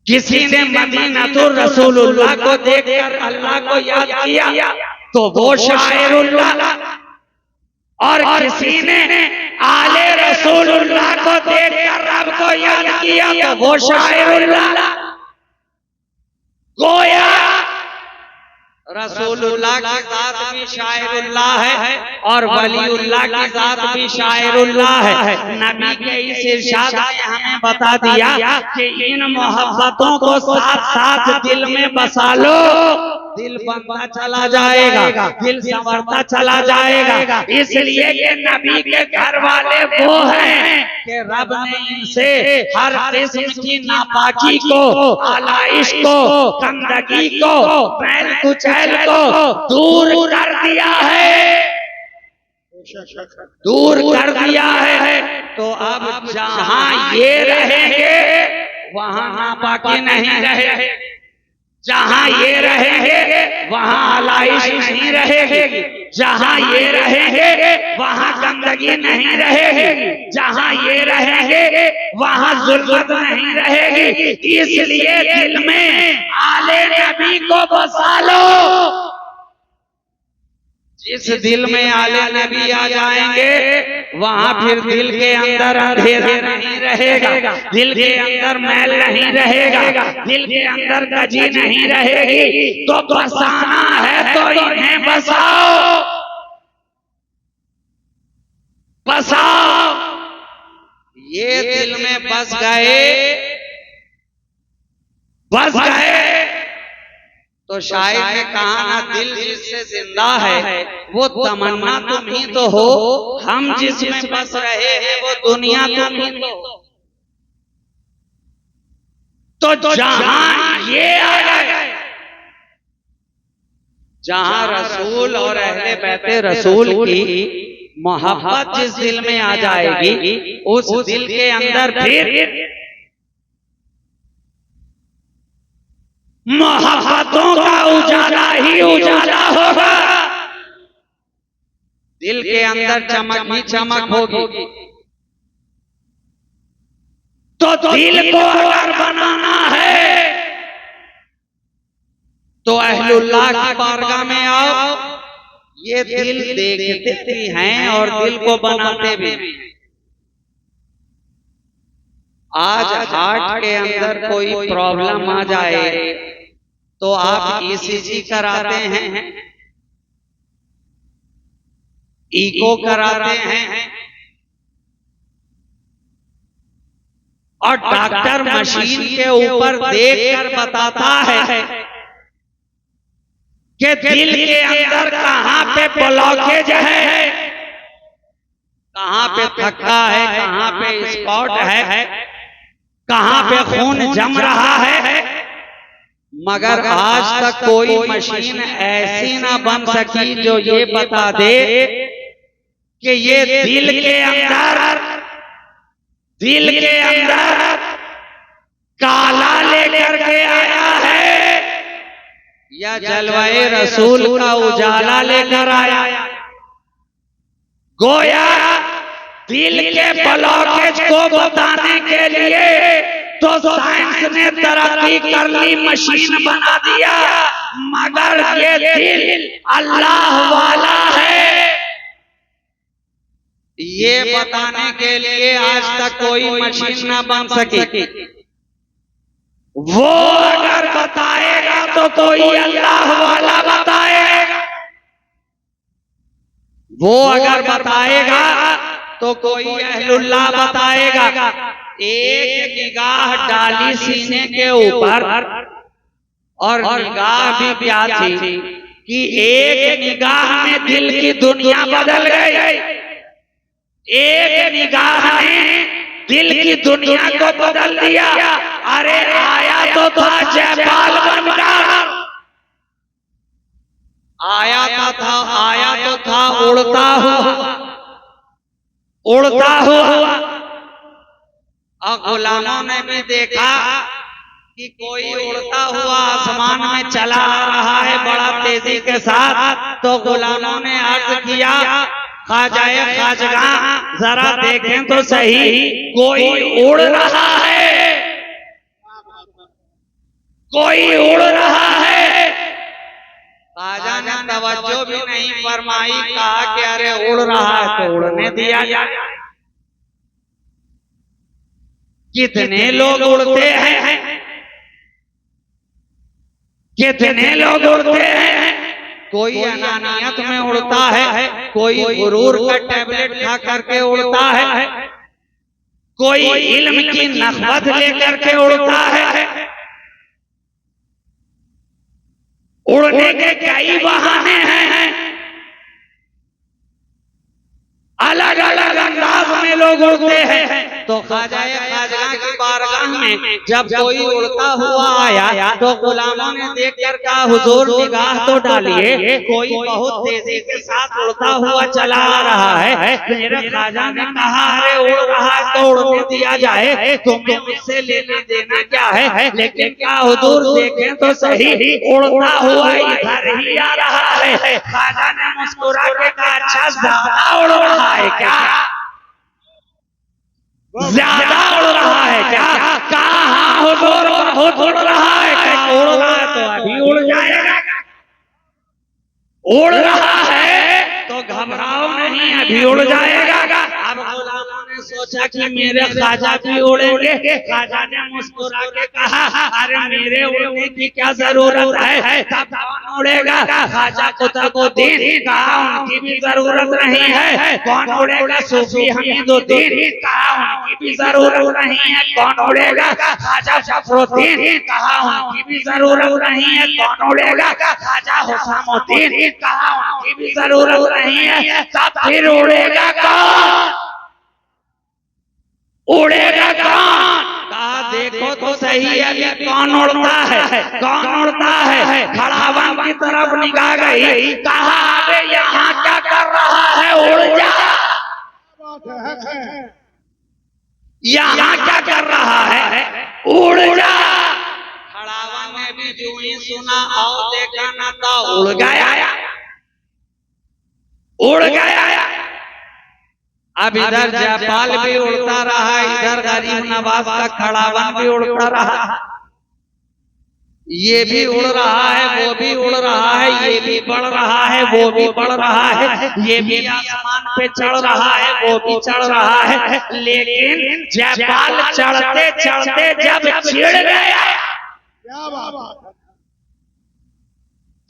किसी ने मदीनतुर रसूलुल्लाह को देखकर अल्लाह को याद किया तो वो शायरुल्लाह, और किसी ने आले रसूलुल्लाह को देखकर रब को याद किया तो वो शायरुल्लाह। गोया रसूलुल्लाह की जात भी शायरुल्लाह है और वलीउल्लाह की जात भी शायरुल्लाह है। नबी के इस इरशाद ने हमें बता दिया कि इन मोहब्बतों को साथ साथ दिल में बसा लो, दिल बनता चला जाएगा, दिल संवरता चला जाएगा। इसलिए ये नबी के घर वाले वो हैं कि रब ने इनसे हर किस्म की नापाकी को, आलाइश को, गंदगी को, मैल कुचैल को दूर कर दिया है, दूर कर दिया है। तो अब जहाँ ये रहेंगे वहाँ नापाकी नहीं रहेगी, जहाँ ये रहेंगे वहाँ आलाइश नहीं रहेगी, जहाँ ये रहेंगे वहाँ गंदगी नहीं रहेगी, जहाँ ये रहेंगे वहाँ जुल्मत नहीं रहेगी। इसलिए दिल में आले नबी को बसा लो। जिस दिल में आले नबी आ जाएंगे वहाँ फिर दिल के अंदर अंधेरा नहीं रहेगा, दिल के अंदर मैल नहीं रहेगा, दिल के अंदर गजी नहीं रहेगी। तो बसाना है तो इन्हें बसाओ, बसाओ। ये दिल में बस गए, बस गए तो शायर ने कहा ना, दिल जिससे जिंदा है वो तमन्ना तुम ही तो हो, हम जिसमें बस रहे हैं वो दुनिया तुम ही तो जहां ये आ गए, जहां रसूल और अहले बैते रसूल की मोहब्बत जिस दिल में आ जाएगी, उस दिल के अंदर फिर मोहब्बतों का उजाला ही उजाला होगा, दिल के अंदर चमक ही चमक होगी। तो दिल को अगर बनाना है तो अहलुल्लाह की बारगाह में आओ। ये दिल देखते भी हैं और दिल को बनाते भी हैं। आज हार्ट के अंदर कोई प्रॉब्लम आ जाए तो आप ईसीजी कराते हैं, ईको कराते हैं, और डॉक्टर मशीन के ऊपर देखकर बताता है कि दिल के अंदर कहाँ पे ब्लॉकेज है, कहाँ पे थक्का है, कहाँ पे स्पॉट है, कहाँ पे खून जम रहा है। मगर आज तक कोई मशीन ऐसी ना बन सकी जो ये बता दे कि ये दिल के अंदर काला लेकर के आया है या जलवाए रसूल का उजाला लेकर आया। गोया दिल के ब्लॉकेज को बताने के लिए तो साइंस ने तरक्की कर ली, मशीन बना दिया, मगर ये दिल अल्लाह वाला है ये बताने के लिए आज तक कोई मशीन ना बन सकी। वो अगर बताएगा तो कोई अल्लाह वाला बताएगा, वो अगर बताएगा तो कोई अहलुल्लाह बताएगा। एक निगाह डाली सीने के ऊपर और निगाह भी क्या थी कि एक निगाह में दिल की दुनिया बदल गई। एक निगाह ने दिल की दुनिया को बदल दिया। अरे आया तो था जयपाल बनकर, आया तो था उड़ता हुआ। और गुलामों ने भी देखा कि कोई उड़ता हुआ आसमान में चला आ रहा है बड़ा तेजी के साथ। तो गुलामों ने अर्ज किया, ख्वाजाए खाजगां जरा देखें तो सही, कोई उड़ रहा है, कोई उड़ रहा है। ख्वाजा ने तवज्जो भी नहीं फरमाई, कहा कि अरे उड़ रहा है तो उड़ने दिया जाए। कितने लोग उड़ते हैं, कितने लोग उड़ते हैं। कोई अनानियत में उड़ता है, कोई गुरूर का टैबलेट खा करके उड़ता है, कोई इल्म की नखवत लेकर के उड़ता है। उड़ने के कई बहाने हैं, अलग अलग अंदाज में लोग उड़ते हैं। तो ख्वाजाए खाजगां की बारगाह में जब कोई उड़ता हुआ आया तो गुलामों ने देख कर कहा, हुजूर निगाह तो डालिए, कोई बहुत तेजी के साथ उड़ता हुआ चला आ रहा है। मेरे ख्वाजा ने कहा, अरे उड़ रहा है तो उड़ने दिया जाए, तुम्हें मुझसे लेना देना क्या है। लेकिन क्या हुजूर देखें तो सही, उड़ता हुआ इधर ही आ रहा है। ख्वाजा ने मुस्कुरा के कहा, अच्छा ज्यादा उड़ रहा है क्या, ज्यादा उड़ रहा है क्या। कहा हुजूर बहुत उड़ रहा है। उड़ रहा है तो अभी उड़ जाएगा, उड़ रहा है तो घबराओ नहीं, अभी उड़ जाएगा। अब गुलामों ने सोचा कि मेरे ख्वाजा भी उड़ेंगे। ख्वाजा ने मुस्कुरा के कहा, अरे मेरे उड़ने की क्या जरूरत है, तब कौन उड़ेगा। ख्वाजा कुतुबुद्दीन कहा, उनकी भी जरूरत नहीं है, कौन उड़ेगा। सूफी हमीदुद्दीन कहा, उनकी भी जरूरत नहीं है, कौन उड़ेगा। ख्वाजा फखरुद्दीन कहा, उनकी भी जरूरत नहीं है, कौन उड़ेगा। ख्वाजा हुसामुद्दीन कहा, उनकी भी जरूरत नहीं है, तब फिर उड़ेगा कौन, उड़ेगा कौन। कहा देखो तो सही अभी कौन उड़ता है, कौन उड़ता है। खड़ावन की तरफ निगाह गई, कहा अबे यहाँ क्या कर रहा है, उड़ जा, यहाँ क्या कर रहा है, उड़ जा। खड़ावन ने भी जो ही सुना और देखा ना तो उड़ गया, उड़ गया। अब इधर जयपाल भी उड़ता रहा, इधर गरीब नवाज का खड़ावन भी उड़ता रहा। ये भी उड़ रहा है, वो भी उड़ रहा है, ये भी बढ़ रहा है, वो भी बढ़ रहा है, ये भी आसमान पे चढ़ रहा है, वो भी चढ़ रहा है। लेकिन जयपाल चढ़ते चढ़ते जब चिढ़ गया,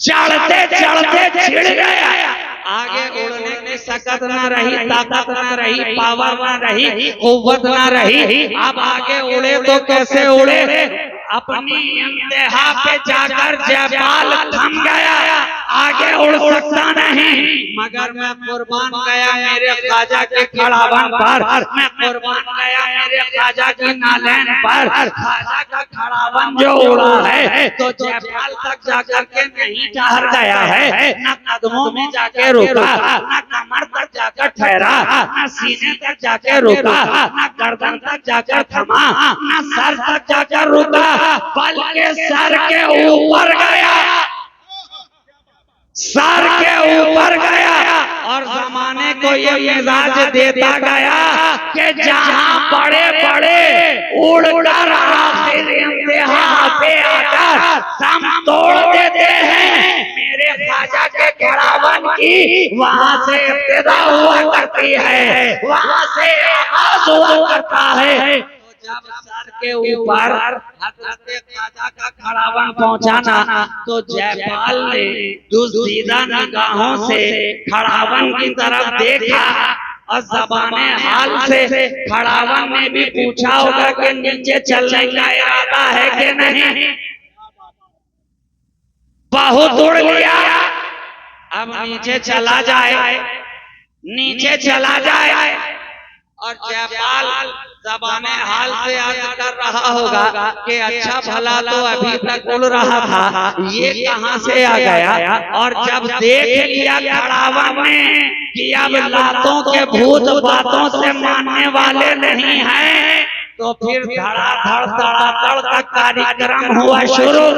चढ़ते चढ़ते चिढ़ गया, आगे उड़ने की सकत ना रही, ताकत ना रही, पावर ना रही, कुव्वत ना रही। अब आगे उड़े तो कैसे उड़े, अपनी इंतहा पे जाकर जयपाल थम गया। आगे उड़ सकता नहीं, मगर मैं कुर्बान गया मेरे ख्वाजा के खड़ावन पर, मैं कुर्बान गया मेरे ख्वाजा की नालैन पर। ख्वाजा का खड़ावन जो उड़ा है तो जयपाल तक जाकर के नहीं ठहर गया है, न कदमों में जाके रुका, न कमर तक जाकर ठहरा, न सीने तक जाके रुका, न गर्दन तक जाकर थमा, न सर तक जाकर रुका, बल्कि सर के ऊपर गया, सर के ऊपर गया। और जमाने को ये मिजाज देता गया कि जहां बड़े बड़े उड़कर आखिर इंतहा पे आकर दम तोड़ देते हैं, मेरे ख्वाजा के खड़ावन की वहां से इब्तिदा हुआ करती है, वहां से आगाज हुआ करता है। जब सर के ऊपर हजरत ख्वाजा का खड़ावन पहुंचाना तो जयपाल ने दुजीदा निगाहों से खड़ावन की तरफ देखा और ज़बाने हाल से खड़ावन ने भी पूछा होगा कि नीचे चलने का इरादा है कि नहीं। बहुत उड़ लिया, अब नीचे चला जाए, नीचे चला जाए। और जयपाल ज़बाने हाल से अर्ज कर रहा होगा कि अच्छा भला तो अभी तक उड़ रहा था, ये कहां से आ गया। और जब देख लिया खड़ावन ने कि अब लातों के भूत बातों से मानने वाले नहीं हैं, तो फिर धड़ाधड़ धड़ाधड़ का कार्यक्रम हुआ शुरू।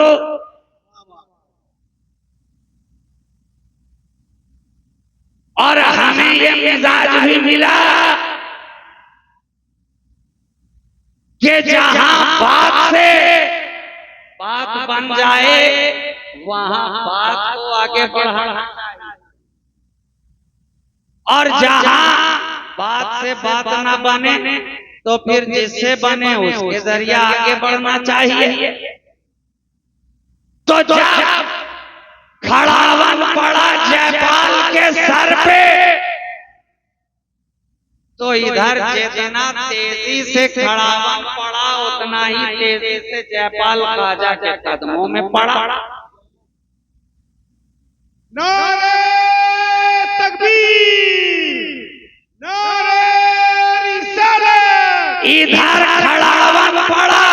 और हमें ये मिजाज भी मिला कि जहां बात से बात बन जाए वहां बात को आगे बढ़ाना, और जहां बात से बात ना बने तो फिर जिससे बने उसके जरिए आगे बढ़ना चाहिए। तो जब खड़ावन पड़ा जयपाल के सर पे तो इधर जितना तेजी से खड़ावन पड़ा उतना ही तेजी से जयपाल ख्वाजा के कदमों में पड़ा। नारे तकबीर, नारे रिसालत। इधर खड़ावन पड़ा,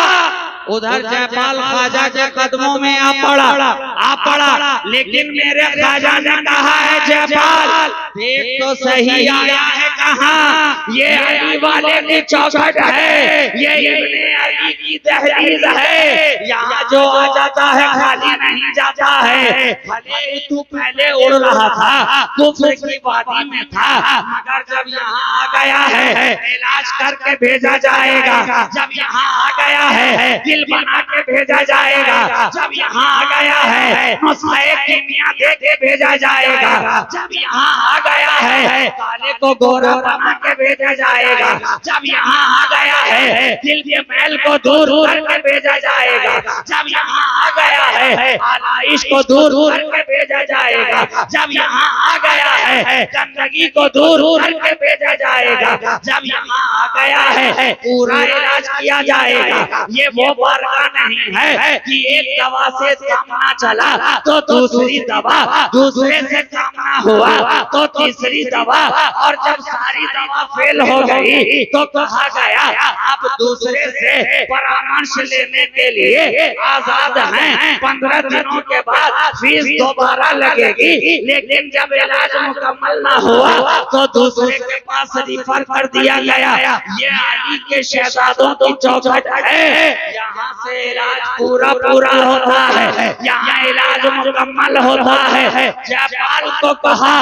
उधर जयपाल ख्वाजा के कदमों में आ पड़ा। लेकिन मेरे ख्वाजा ने कहा है जयपाल देख तो सही आया है कहाँ, ये अली वाले की चौखट है, ये इब्ने अली की दहलीज है, यहाँ जो आ जाता है खाली नहीं जाता है। भले तू पहले उड़ रहा था, कुफ्र की वादी में था, मगर जब यहाँ आ गया है इलाज करके भेजा जाएगा, जब यहाँ आ गया है दिल बना के भेजा जाएगा, जब यहाँ आ गया है नुस्खे कीमिया दे के भेजा जाएगा, जब यहाँ आ गया है काले को गोरा बना के भेजा जाएगा, जब यहाँ आ गया है दिल के मैल को दूर करके भेजा जाएगा, जब यहाँ आ गया है आलाइश को दूर करके भेजा जाएगा, जब यहाँ आ गया है गंदगी को दूर करके भेजा जाएगा, जब यहाँ आ गया है पूरा इलाज किया जाएगा। ये वो बारगा नहीं है कि एक दवा से काम ना चला तो दूसरी दवा, दूसरे से काम ना हुआ तो तीसरी दवा, और जब सारी दवा फेल हो गई तो कहा गया आप दूसरे से परामर्श लेने के लिए आजाद हैं, 15 दिनों के बाद फीस दोबारा लगेगी। लेकिन जब इलाज मुकम्मल ना हुआ तो दूसरे के पास रिफर कर दिया गया। ये अली के शहजादों की चौखट है, यहाँ से इलाज पूरा होता है, यहाँ इलाज मुकम्मल होता है। जयपाल को कहा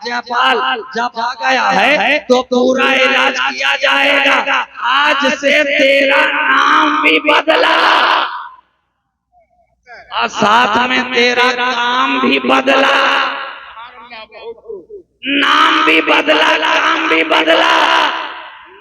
जयपाल जब आ गया है तो पूरा इलाज किया जाएगा, आज से तेरा नाम भी बदला और साथ में तेरा काम भी बदला, नाम भी बदला, काम भी बदला।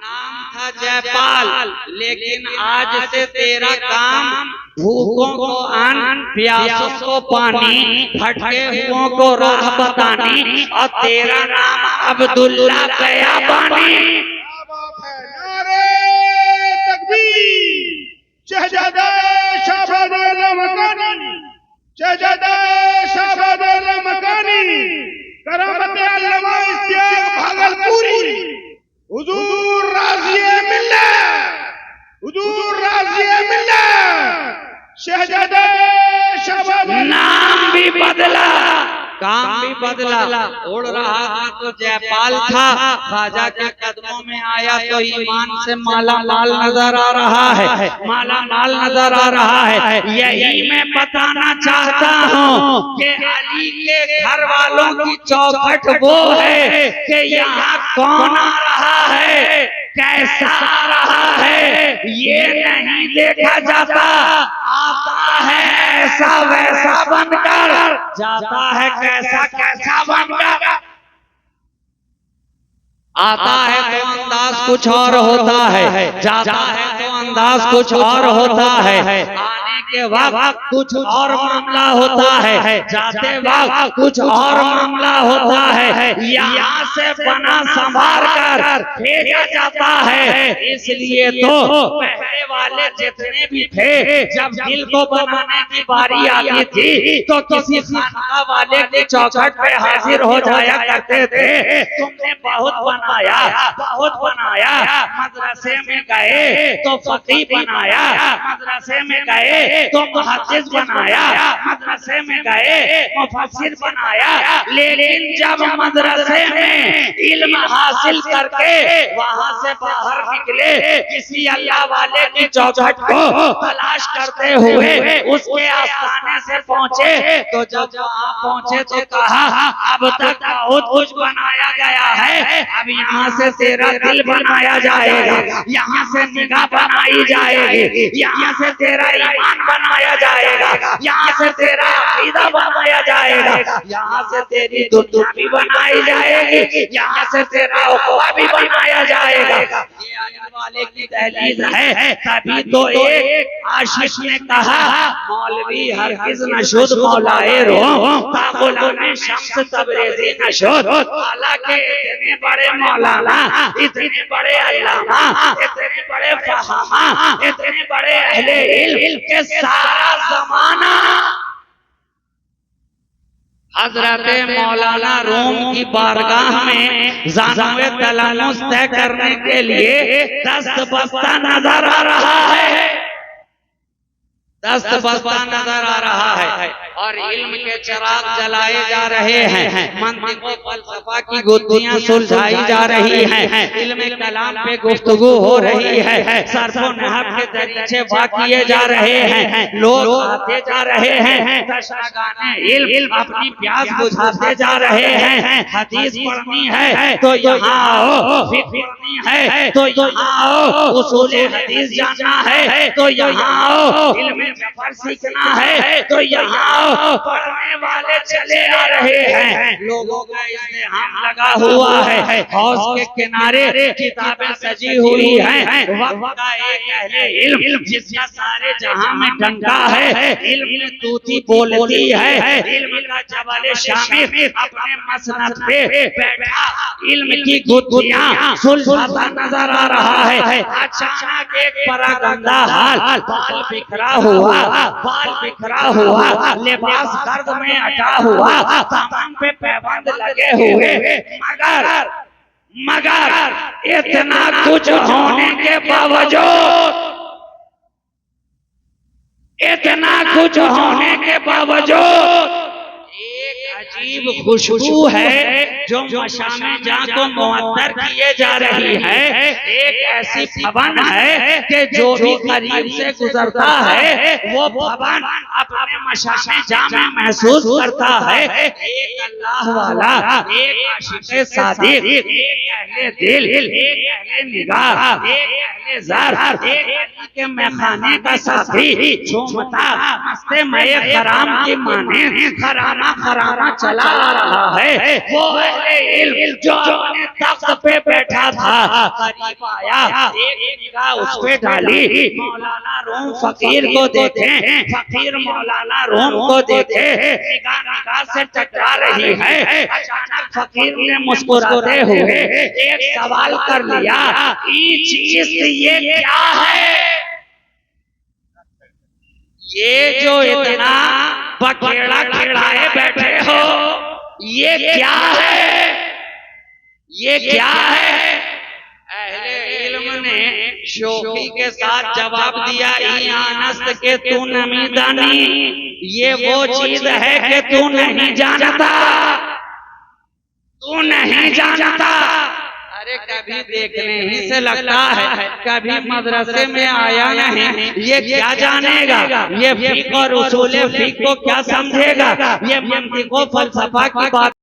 नाम था जयपाल, लेकिन आज से तेरा काम भूखों को अन्न, प्यासों को पानी, भटके हुओं को राह बतानी, और तेरा नाम अब्दुल्ला बयाबानी। नारे तकबीर, शहजादा शाहबाद रहमत, शहजादा शाहबाद रहमत करामत अल्लामा इश्तियाक भागलपुरी, हुजूर राज़िए मिल्लत, हुजूर राज़िए मिल्लत, शहजादे शबाब। नाम भी बदला, काम भी बदला। उड़ रहा था तो जयपाल था, ख्वाजा के कदमों में आया तो ईमान से माला माल नजर आ रहा है, माला माल नजर आ रहा है। यही मैं बताना चाहता हूँ कि अली के घर वालों की चौखट वो है कि यहाँ कौन आ रहा है, कैसा आ रहा है, ये नहीं देखा जाता। आता है ऐसा वैसा बनकर, जाता है कैसा कैसा बनकर। आता है तो अंदाज कुछ और होता है, जाता है तो अंदाज कुछ और होता है। आने के वक्त कुछ और मामला होता है, जाते वक्त कुछ और मामला होता है। यहाँ से बना संभाल कर भेजा जाता है। इसलिए तो पहले वाले जितने भी थे, जब दिल को बनाने की बारी आती थी तो किसी खानका वाले की चौखट पे हाजिर हो जाया करते थे। तुमने बहुत बनाया, बहुत बनाया, मदरसे में गए तो फकीह बनाया, मदरसे में गए तो मुहद्दिस बनाया, मदरसे में गए मुफस्सिर बनाया। लेकिन जब मदरसे में इल्म हासिल करके वहां से बाहर निकले, किसी अल्लाह वाले की चौखट को तलाश करते हुए उसके आस्थाने से पहुंचे, तो जब वहां पहुंचे तो कहा अब तक बहुत कुछ बनाया गया है, अब यहाँ से तेरा दिल बनाया जाएगा, यहाँ से निगाह बनाई जाएगी, यहाँ से तेरा ईमान बनाया जाएगा, यहाँ से तेरा अकीदा बनाया जाएगा, यहाँ से तेरी दुनिया भी बनाई जाएगी, यहाँ से तेरा उखवा भी बनाया जाएगा। ये अली वाले की दहलीज है। तभी तो एक आशिक ने कहा मौलवी हरगिज न शुद्ध मौलाए रो तागुलाने शम्स तबरेज़ी न शुद्ध। हालांकि इतने बड़े मौलाना, इतने बड़े अल्लामा, इतने बड़े फहामा, इतने बड़े अहले इल्म के सारा जमाना हजरत मौलाना रूम की बारगाह में ज़ानुए तलम्मुस तय करने के लिए दस्त बस्ता नजर आ रहा है, दस्त बस्ता नजर आ रहा है और इल्म के चिराग जलाए जा रहे हैं, मंतिक व फलसफा की गुत्थियां सुलझाई जा रही हैं, इल्म कलाम पे गुफ्तगू हो रही है, सरफो नहब के दरीचे वाक़ किए जा रहे हैं, लोग आते जा रहे हैं, तशनागाने इल्म अपनी प्यास बुझाते जा रहे हैं। हदीस पढ़नी है तो यहाँ आओ, फिक्र पढ़नी है तो यहाँ आओ, उसूल हदीस जानना है तो यहाँ आओ, इल्म ज़फ़र सीखना है तो यहाँ पढ़ने वाले चले आ रहे हैं। लोगों का इज़्तिहाम लगा हुआ है, हौज़ के किनारे किताबें सजी हुई हैं। वक्त का एक अहले इल्म जिसका सारे जहां में डंका है, इल्म में तूती बोलती है, इल्म का जबल शामिर अपने मसनद पे बैठा इल्म की गुत्थियां सुलझाता नजर आ रहा है। अचानक एक परागंदा हाल, बाल बिखरा हुआ, बाल बिखरा हुआ, लिबास गर्द में अटा हुआ, दामन पे पैबंद लगे हुए, मगर इतना कुछ होने के बावजूद, इतना कुछ होने के बावजूद एक अजीब खुशबू है जो मशामे जहाँ को मुअत्तर किए जा रही है। एक ऐसी भवन है कि जो भी करीब से गुजरता है वो भवन अपने मशामे जहाँ में महसूस करता है। एक अल्लाह वाला, एक आशिक़े सादिक़, एक अहले दिल, एक अहले निगाह, एक अहले ज़र, एक अली के मैखाने का साथी झूमता मस्ते मये खराम की माने खरामा खरामा चला आ रहा है। वो अहले इल्म जो अपने तख्त पे बैठा था करीब आया, एक निगाह उस पे डाली, मौलाना रूम फकीर को देखे, फकीर मौलाना रूम को देखे, निगाह से टकरा रही है। अचानक फकीर ने मुस्कुराते हुए एक सवाल कर लिया, ये चीज ये क्या है? ये जो इतना बखेड़ा खिड़ाए बैठे हो, ये क्या है, ये क्या है? अहले इल्म ने शोखी के साथ जवाब दिया, ईयानस्त के तू नमीदानी, ये वो चीज है कि तू नहीं जानता, तू नहीं जानता। अरे कभी देखने ही से लगता है, कभी मदरसे में आया नहीं, ये क्या जानेगा, ये फिक़्ह और उसूल फिक़्ह को क्या समझेगा, ये मंतिक़ और फलसफा की बात